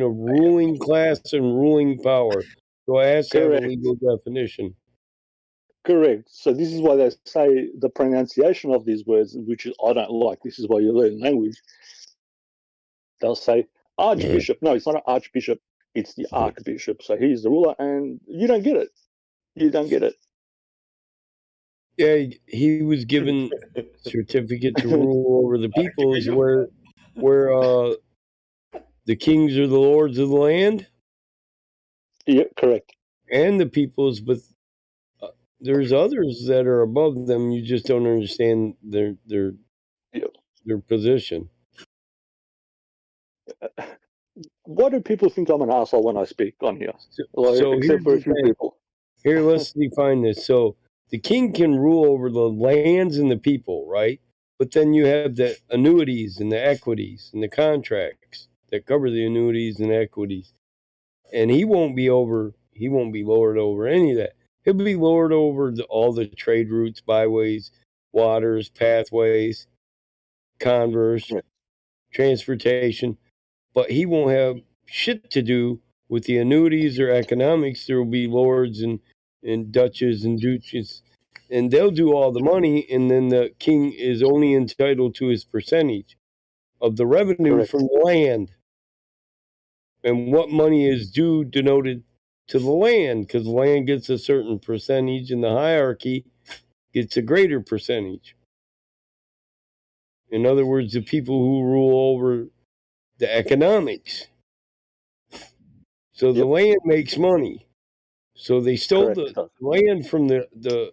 of ruling class and ruling power. So it has to have a Correct. legal definition. Correct. So this is why they say the pronunciation of these words, which I don't like. This is why you learn language. They'll say archbishop. No, it's not an archbishop. It's the archbishop. So he's the ruler, and you don't get it. You don't get it. Yeah, he was given certificate to rule over the peoples, where the kings are the lords of the land. Yeah, correct. And the peoples, but there's others that are above them. You just don't understand their position. Why do people think I'm an asshole when I speak on here? So except for a few people. Here, let's define this. So the king can rule over the lands and the people, right? But then you have the annuities and the equities and the contracts that cover the annuities and equities. And he won't be lord over any of that. He'll be lord over all the trade routes, byways, waters, pathways, converse, transportation. But he won't have shit to do with the annuities or economics. There will be lords and duches and duches, and they'll do all the money, and then the king is only entitled to his percentage of the revenue from the land. And what money is due denoted to the land, because the land gets a certain percentage and the hierarchy gets a greater percentage. In other words, the people who rule over the economics. So the land makes money. So they stole the land from the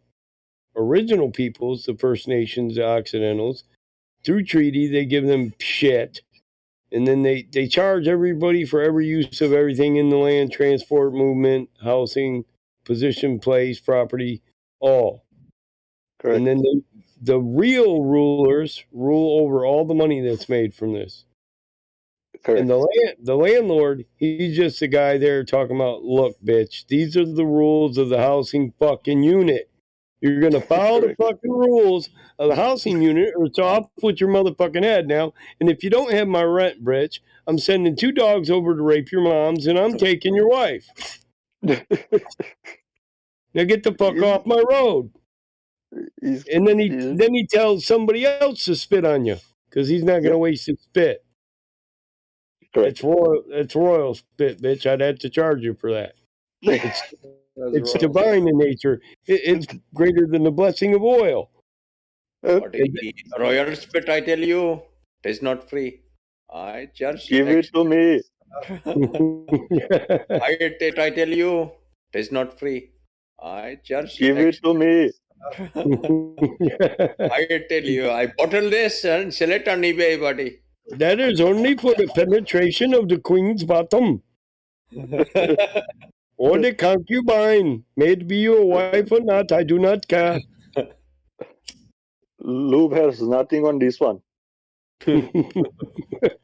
original peoples, the First Nations, the Occidentals. Through treaty, they give them shit. And then they charge everybody for every use of everything in the land, transport, movement, housing, position, place, property, all. Correct. And then the real rulers rule over all the money that's made from this. Correct. And the landlord, he's just a guy there talking about, look, bitch, these are the rules of the housing fucking unit. You're going to follow the fucking rules of the housing unit, or it's off with your motherfucking head now. And if you don't have my rent, bitch, I'm sending 2 dogs over to rape your moms, and I'm taking your wife. Now get the fuck off my road. And then he tells somebody else to spit on you, because he's not going to waste his spit. Correct. It's royal spit, bitch. I'd have to charge you for that. It's divine in nature. It's greater than the blessing of oil. Royal spit, I tell you, it is not free. I just give it to me. I tell you, it is not free. I just give it to me. I tell you, I bottle this and sell it on eBay, buddy. That is only for the penetration of the queen's bottom. Or the concubine. May it be your wife or not, I do not care. Lube has nothing on this one.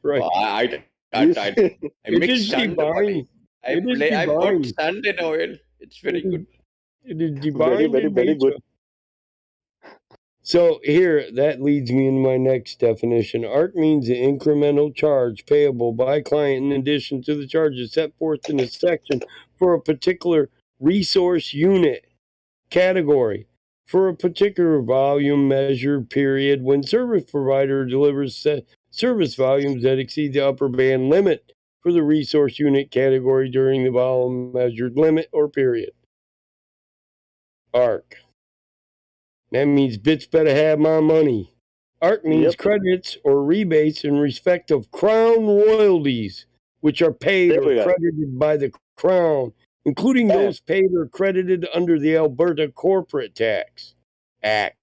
Right. I mix sand, buddy. I put sand in oil. It's very good. It is divine. Very, very good. So here, that leads me into my next definition. ARC means an incremental charge payable by client in addition to the charges set forth in a section for a particular resource unit category for a particular volume, measure, period, when service provider delivers service volumes that exceed the upper band limit for the resource unit category during the volume measured limit or period. ARC. That means bitch better have my money. ARC means credits or rebates in respect of crown royalties, which are paid or credited by the crown, including those paid or credited under the Alberta Corporate Tax Act,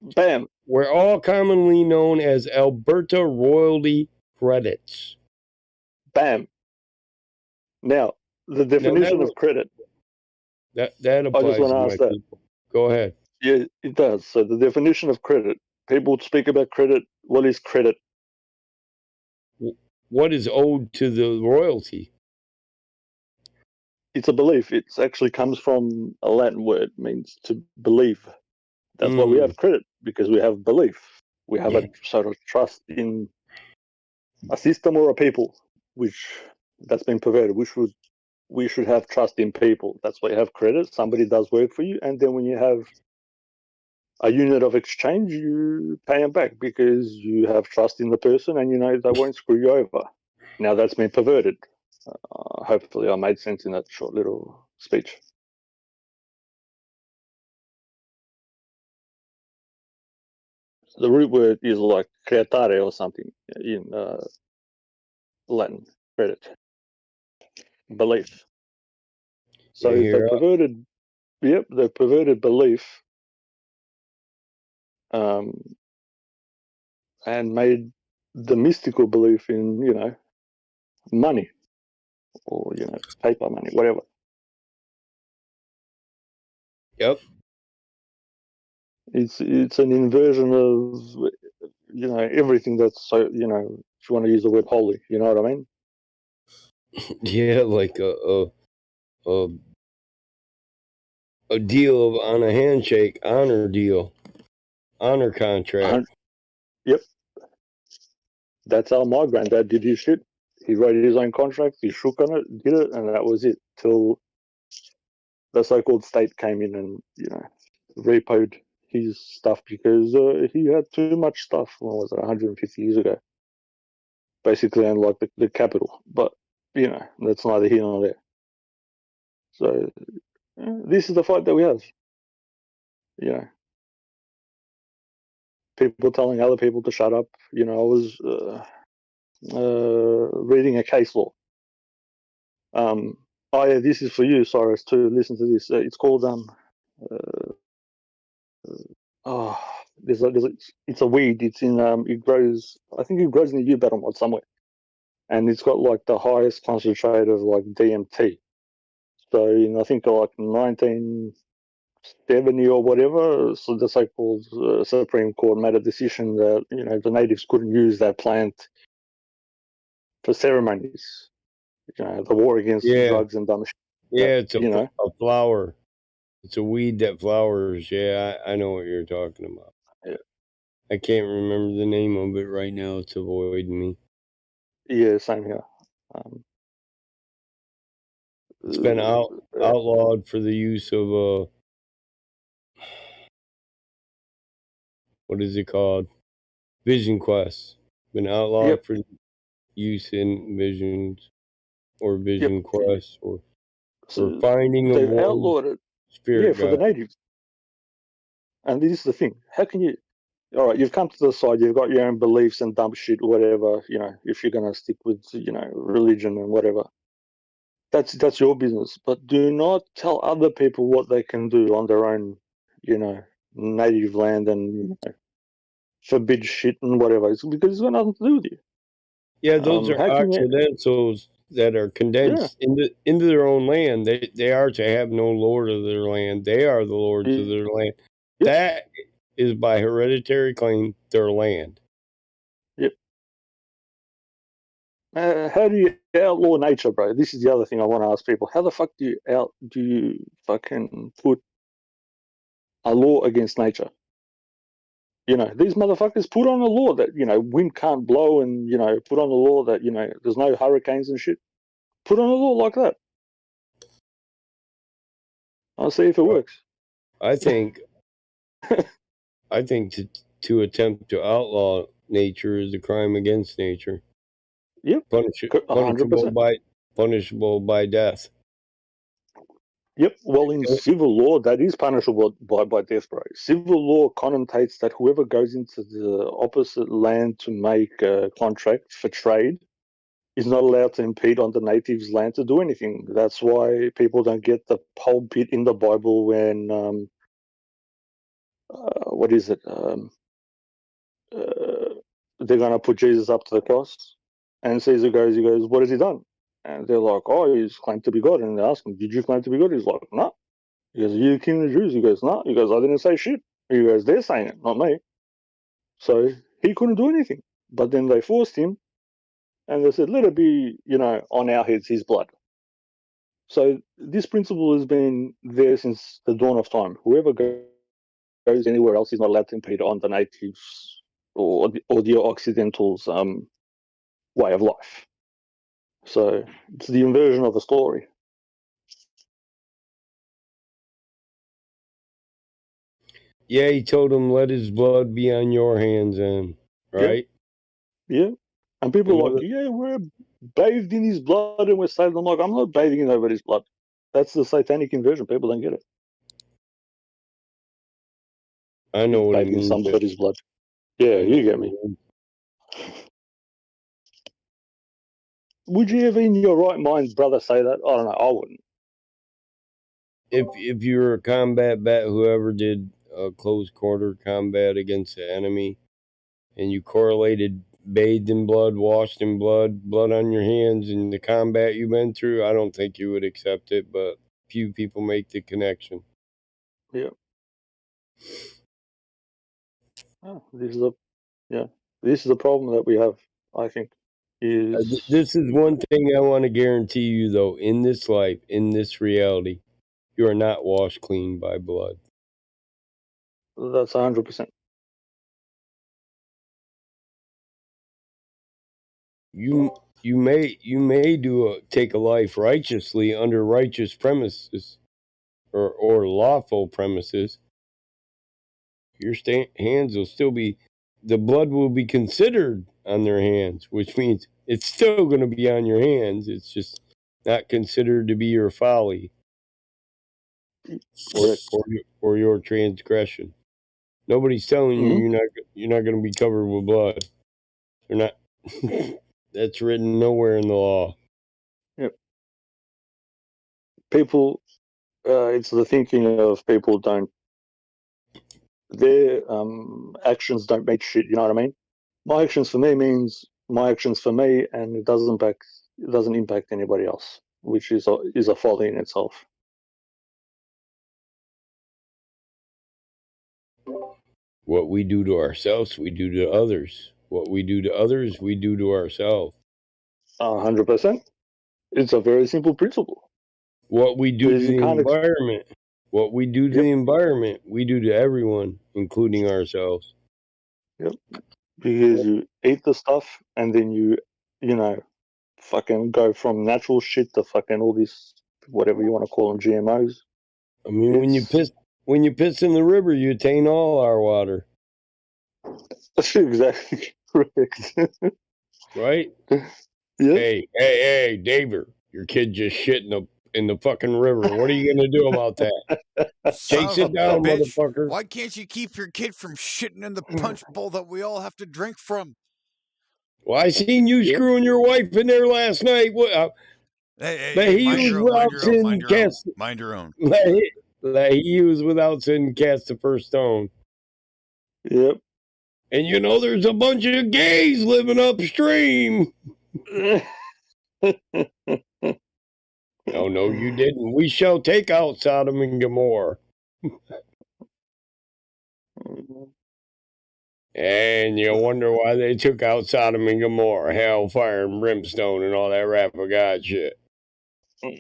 were all commonly known as Alberta royalty credits. Bam. Now, the definition of credit. That applies. I just want to ask that. People. Go ahead. Yeah, it does. So the definition of credit. People speak about credit. What is credit? What is owed to the royalty? It's a belief. It actually comes from a Latin word, means to believe. That's why we have credit, because we have belief. We have a sort of trust in a system or a people, which That's been perverted. We should have trust in people. That's why you have credit. Somebody does work for you, and then when you have a unit of exchange, you pay them back because you have trust in the person and you know they won't screw you over. Now that's been perverted. Hopefully I made sense in that short little speech. The root word is like creditare or something in Latin, credit, belief. So they perverted, they perverted belief and made the mystical belief in, you know, money or, you know, paper money, whatever. Yep. It's an inversion of, you know, everything that's, so, you know, if you want to use the word holy, you know what I mean? Yeah, like a deal on a handshake, honor deal, honor contract. Yep. That's how my granddad did his shit. He wrote his own contract, he shook on it, did it, and that was it. Till the so-called state came in and, you know, repoed his stuff because he had too much stuff. What was it, 150 years ago? Basically, and like the capital. But, you know, that's neither here nor there. So, this is the fight that we have. You know, people telling other people to shut up. You know, I was reading a case law. Oh yeah, this is for you, Cyrus, to listen to this. It's called it's a weed. It's in it grows. I think it grows in the U-Battle mod somewhere, and it's got like the highest concentrate of like DMT. So in I think like 1970 or whatever, so the so-called Supreme Court made a decision that, you know, the natives couldn't use that plant for ceremonies. You know, the war against drugs and dumb shit. Yeah, it's a flower. It's a weed that flowers. Yeah, I know what you're talking about. Yeah. I can't remember the name of it right now. It's avoiding me. Yeah, same here. It's been outlawed for the use of what is it called? Vision Quest. Been outlawed for use in visions or vision quest or for finding a one outlawed it. Spirit for the natives. And this is the thing. How can you? All right, you've come to the side. You've got your own beliefs and dumb shit, whatever. You know, if you're gonna stick with, you know, religion and whatever, that's your business. But do not tell other people what they can do on their own, you know, native land and, you know, forbid shit and whatever. It's because it's got nothing to do with you. Yeah, those are Occidentals that are condensed into their own land. They are to have no lord of their land. They are the lords of their land. That is by hereditary claim their land. Yep. How do you outlaw nature, bro? This is the other thing I want to ask people. How the fuck do you fucking put a law against nature? You know, these motherfuckers put on a law that, you know, wind can't blow and, you know, put on a law that, you know, there's no hurricanes and shit. Put on a law like that. I'll see if it works. I think to attempt to outlaw nature is a crime against nature. Yep. Punishable by death. Yep. Well, in civil law, that is punishable by death, bro. Civil law connotates that whoever goes into the opposite land to make a contract for trade is not allowed to impede on the natives' land to do anything. That's why people don't get the whole bit in the Bible when what is it? They're going to put Jesus up to the cross, and Caesar goes, he goes, "What has he done?" And they're like, "Oh, he's claimed to be God." And they ask him, "Did you claim to be God?" He's like, "No." He goes, "Are you the king of the Jews?" He goes, "No." He goes, "I didn't say shit." He goes, "They're saying it, not me." So he couldn't do anything. But then they forced him, and they said, "Let it be, you know, on our heads, his blood." So this principle has been there since the dawn of time. Whoever goes anywhere else is not allowed to impede on the natives or the Occidentals' way of life. So it's the inversion of a story. Yeah, he told him, "Let his blood be on your hands," and right. Yeah. And people are like, yeah, we're bathed in his blood and we're saved. I'm like, I'm not bathing in anybody's blood. That's the satanic inversion. People don't get it. I know what it bathing in means. somebody's blood. Yeah, you get me. Would you ever, in your right mind, brother, say that? I don't know. I wouldn't. If you're a combat vet, whoever did close quarter combat against the enemy, and you correlated bathed in blood, washed in blood, blood on your hands in the combat you've been through, I don't think you would accept it, but few people make the connection. Yeah. Oh, this is a problem that we have, I think. This is one thing I want to guarantee you, though, in this life, in this reality, you are not washed clean by blood. That's 100%. You may take a life righteously under righteous premises or lawful premises. Your hands will still be, the blood will be considered on their hands, which means it's still going to be on your hands. It's just not considered to be your folly or your transgression. Nobody's telling you you're not going to be covered with blood. They're not. That's written nowhere in the law. Yep. People, it's the thinking of people their actions don't mean shit. You know what I mean? My actions for me means my actions for me, and it doesn't impact anybody else, which is a folly in itself. What we do to ourselves, we do to others. What we do to others, we do to ourselves. 100%. It's a very simple principle. What we do to the environment, what we do to the environment, we do to everyone, including ourselves. Yep. Because you eat the stuff and then you fucking go from natural shit to fucking all this, whatever you want to call them, GMOs. I mean, when you piss in the river, you attain all our water. That's exactly correct. Right? Yeah. Hey, David, your kid just shit in the fucking river. What are you gonna do about that? Chase it down, motherfucker. Why can't you keep your kid from shitting in the punch bowl that we all have to drink from? Well, I seen you screwing your wife in there last night. What? Hey, mind your own. He was without sin cast the first stone. Yep. And there's a bunch of gays living upstream. No, you didn't. We shall take out Sodom and Gomorrah. And you wonder why they took out Sodom and Gomorrah, hellfire and brimstone and all that rap of God shit.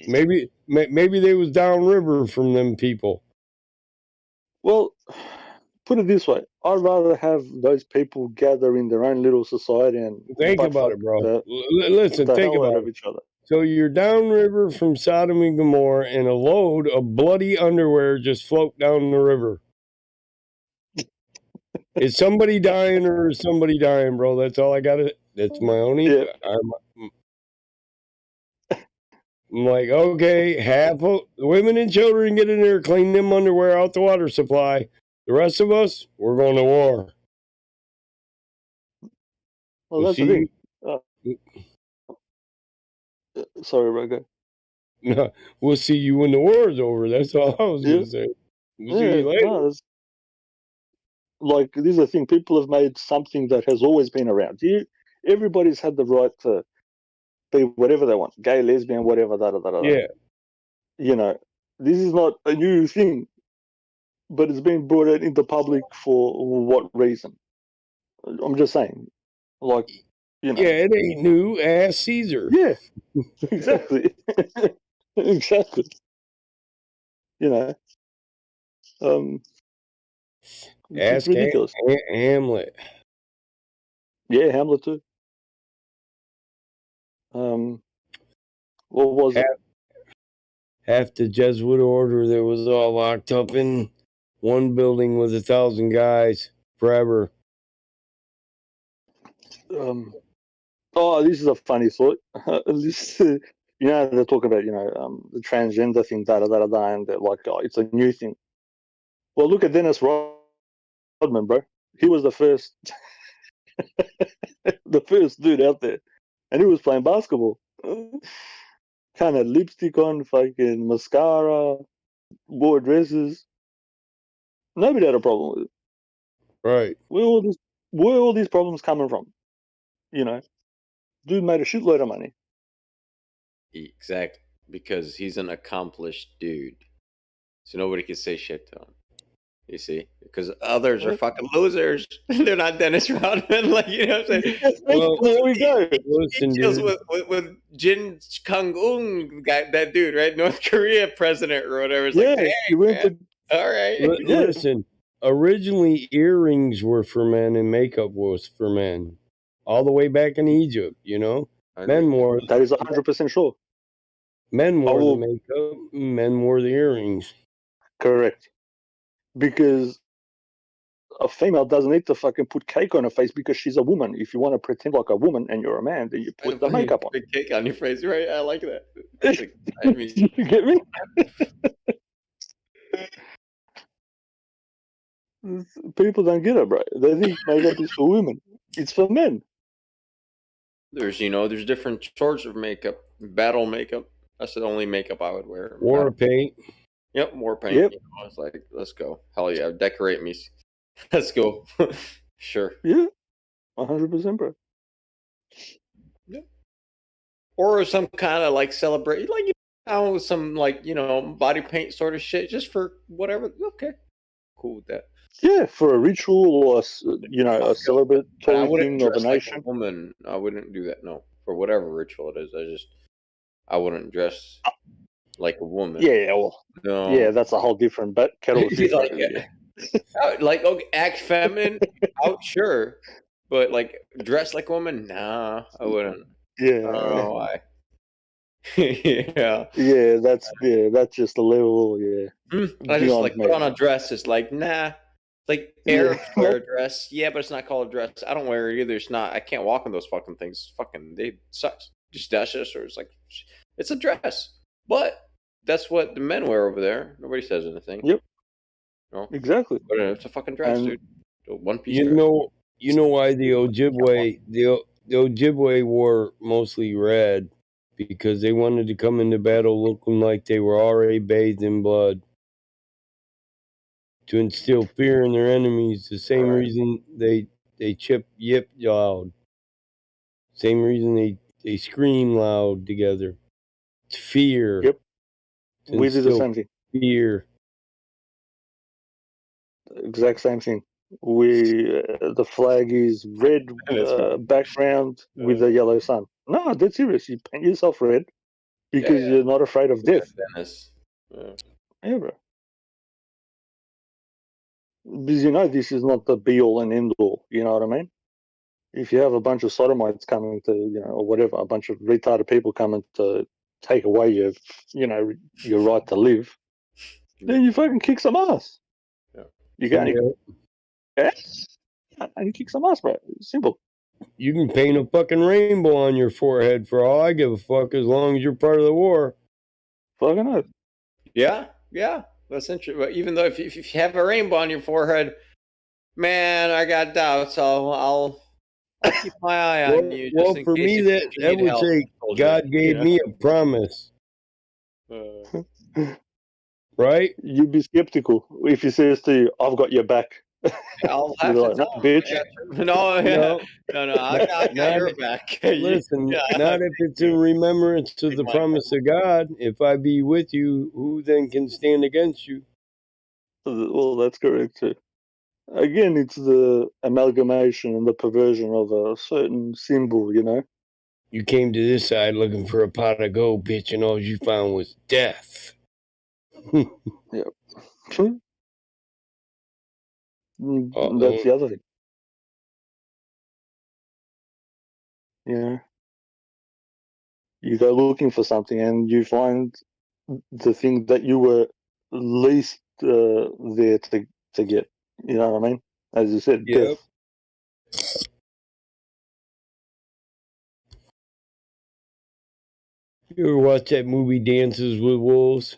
Maybe they was downriver from them people. Well, put it this way: I'd rather have those people gather in their own little society and think about it, bro. Listen, think about it. Each other. So you're downriver from Sodom and Gomorrah, and a load of bloody underwear just float down the river. Is somebody dying or is somebody dying, bro? That's all I got to. That's my only. Yeah. I'm like, okay, half of women and children get in there, clean them underwear out the water supply. The rest of us, we're going to war. Well, that's the thing. Sorry, Roger. No, we'll see you when the war is over. That's all I was going to say. We'll see you later. No, this is the thing. People have made something that has always been around. Everybody's had the right to be whatever they want, gay, lesbian, whatever, Yeah. This is not a new thing, but it's been brought out into public for what reason? I'm just saying. Yeah, it ain't new. Ask Caesar. Yeah, exactly. Exactly. Ask ridiculous. Hamlet. Yeah, Hamlet too. What was it? Half the Jesuit order that was all locked up in one building with 1,000 guys forever. This is a funny thought. They're talking about the transgender thing, and they're like, oh, it's a new thing. Well, look at Dennis Rodman, bro. He was the first, the first dude out there, and he was playing basketball. Kind of lipstick on, fucking mascara, wore dresses. Nobody had a problem with it. Right. Where all these problems coming from? Dude made a shitload of money. Exactly, because he's an accomplished dude, so nobody can say shit to him. You see, because others are fucking losers. They're not Dennis Rodman, like what I'm saying. Well, there we go. He deals with Jin Kang-un, guy, that dude, right? North Korea president or whatever. It's like, hey, all right. Listen, originally earrings were for men and makeup was for men, all the way back in Egypt. Men wore. That is 100% sure. Men wore the makeup. Men wore the earrings. Correct. Because a female doesn't need to fucking put cake on her face because she's a woman. If you want to pretend like a woman and you're a man, then you put the makeup on. Big cake on your face, right? I like that. You get me? People don't get it, bro. They think makeup is for women. It's for men. There's different sorts of makeup. Battle makeup. That's the only makeup I would wear. War paint. Yep, war paint. Yep. It's like, let's go. Hell yeah, decorate me. Let's go. Sure. Yeah, 100%, bro. Yep. Or some kind of like celebrate, like some body paint sort of shit, just for whatever. Okay, cool with that. Yeah, for a ritual or a celebratory thing of a nation. Like a woman, I wouldn't do that. No, for whatever ritual it is, I wouldn't dress like a woman. Yeah, well, no. Yeah, that's a whole different kettle of fish. Like, okay, act feminine, sure, but like dress like a woman, nah, I wouldn't. Yeah, I don't know why. Yeah, that's just a level. Yeah, I just like put on a dress. It's like, nah. Like Arabs wear a dress, yeah, but it's not called a dress. I don't wear it either. It's not. I can't walk in those fucking things. Fucking, they suck. Just dashes, or it's like, it's a dress. But that's what the men wear over there. Nobody says anything. Yep. No, exactly. But it's a fucking dress, dude. A one-piece. You know why the Ojibwe wore mostly red, because they wanted to come into battle looking like they were already bathed in blood, to instill fear in their enemies. The same reason they chip yip loud. Same reason they scream loud together. It's fear. Yep. We do the same thing. Fear. Exact same thing. The flag is red background with a yellow sun. No, that's serious. You paint yourself red because you're not afraid of death. Yeah, bro. Because this is not the be all and end all. You know what I mean? If you have a bunch of sodomites coming to, or whatever, a bunch of retarded people coming to take away your right to live, then you fucking kick some ass. Yeah. You go and you kick some ass, bro. It's simple. You can paint a fucking rainbow on your forehead for all I give a fuck, as long as you're part of the war. Fucking oath. Yeah. That's interesting. But even though if you have a rainbow on your forehead, man, I got doubts. I'll keep my eye on you. Well, for me, that would say God gave me a promise. Right? You'd be skeptical if he says to you, "I've got your back." I'll have to tell bitch. No, I got your back. Listen, not if it's in remembrance of the promise of God. If I be with you, who then can stand against you? Well, that's correct too. Again, it's the amalgamation and the perversion of a certain symbol, You came to this side looking for a pot of gold, bitch, and all you found was death. Yep. That's the other thing. Yeah. You go looking for something and you find the thing that you were least there to get. You know what I mean? As you said, Yep. death. You ever watch that movie Dances with Wolves?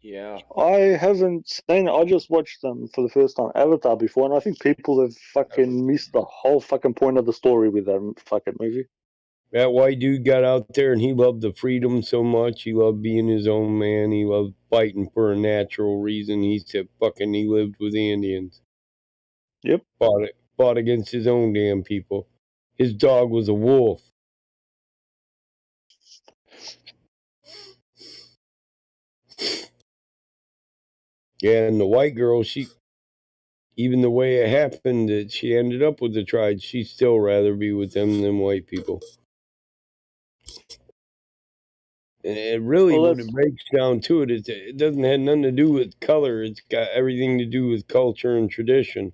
Yeah. I haven't seen it. I just watched them for the first time, Avatar, before, and I think people have fucking missed the whole fucking point of the story with that fucking movie. That white dude got out there and he loved the freedom so much. He loved being his own man. He loved fighting for a natural reason. He lived with the Indians. Yep. Fought against his own damn people. His dog was a wolf. Yeah, and the white girl, even the way it happened that she ended up with the tribe, she'd still rather be with them than white people. And it really, when it breaks down to it, it doesn't have nothing to do with color. It's got everything to do with culture and tradition.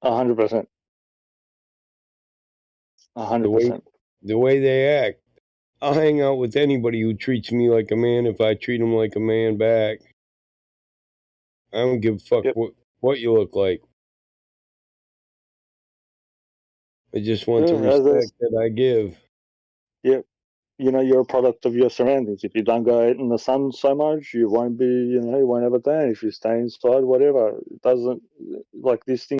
100%. 100%. The way they act. I'll hang out with anybody who treats me like a man if I treat them like a man back. I don't give a fuck what you look like. I just want the respect that I give. Yep. You know, you're a product of your surroundings. If you don't go out in the sun so much, you won't be, you won't have a tan. If you stay inside, whatever. It doesn't, like this thing